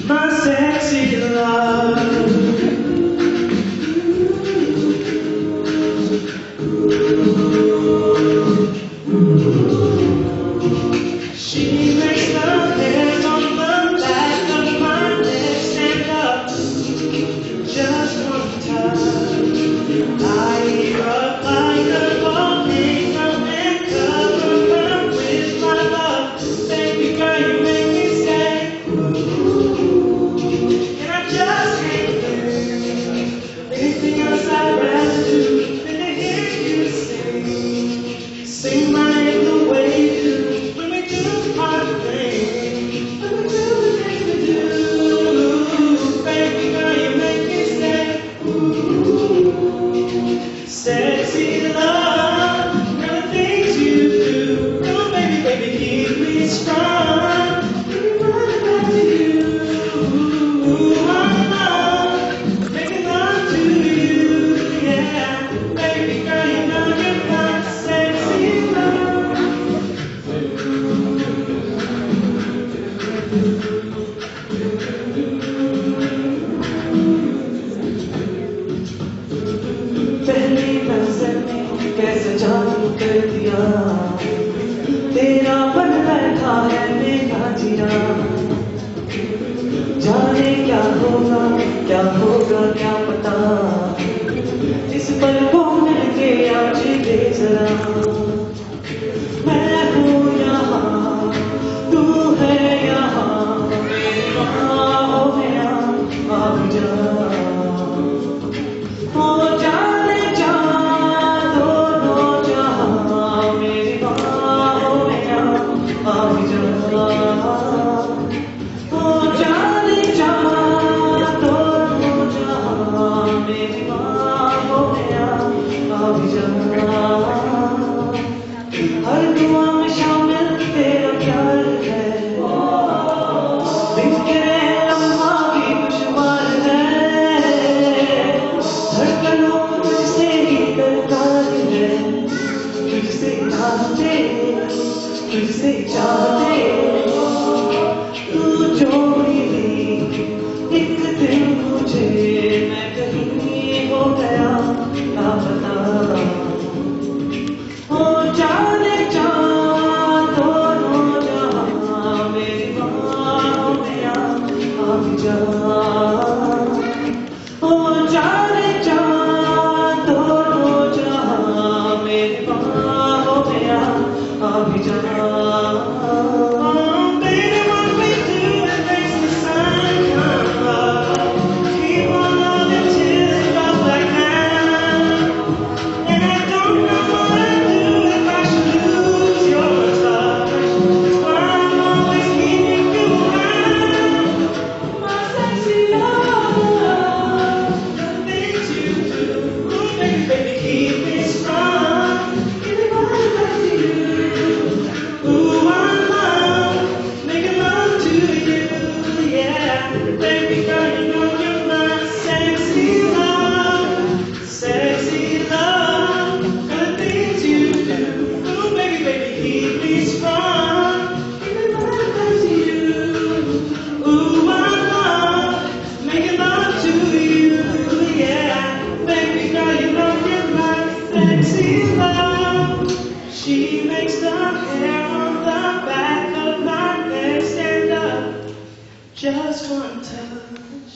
My sexy love. She makes the hairs on the back of my neck stand up. Just one touch, I erupt like a volcano and cover her with my love. Baby girl, you make me say, and I just can't do anything else I'd rather do than to hear you sing. Sing my name the way you do when we do our thing. When we do the things we do, baby girl, you make me say, ooh, sexy love, the things you do. Oh, baby, baby, keep me strong. Keep me running back to you. Ooh, my love, making love to you, yeah. Baby girl, you know you're my sexy love. पहली नजर में कैसे जादू कर दिया, तेरा बन बैठा है मेरा जीना। जाने क्या होगा क्या पता, इस पल को मिलके आज दे जरा। मैं हूँ यहाँ, तू है यहाँ, मेरी बाहों में आ भी जा। हो जाने जा दोनों जहां, मेरी बाहों में आ भी जा। हो जाने जा दोनों जहां, मेरी बाहों में आ भी जा। हर दुआ में शामिल तेरा प्यार है, बिखरे लम्हा भी दुश्वार है। धड़कनों तुझसे ही दरकार है, तुझसे चाहते तू जोड़ी दी एक दिन मुझे, मैं कहीं हो गया ना पता। हो जाने जा दोनों जहां, मेरी बाहों में आ भी जा। हो जाने जा दोनों जहां, मेरी बाहों में आ भी जा। Oh, baby, what we do, it makes the sun come up. Keep on loving till it goes like that. And I don't know what I'd do if I should lose your touch. But I'm always keeping you around. My sexy love, the things you do. Ooh, baby, baby, keep me strong. Keep me running back to you. Ooh, I love making love to you, yeah. Baby girl, you know you're my sexy love. Sexy love, the things you do. Ooh, baby, baby, keep me strong. Keep me running back to you. Ooh, I love making love to you, yeah. Baby girl, you know you're my sexy love. She makes the hair on the back of my neck stand up. Just one touch.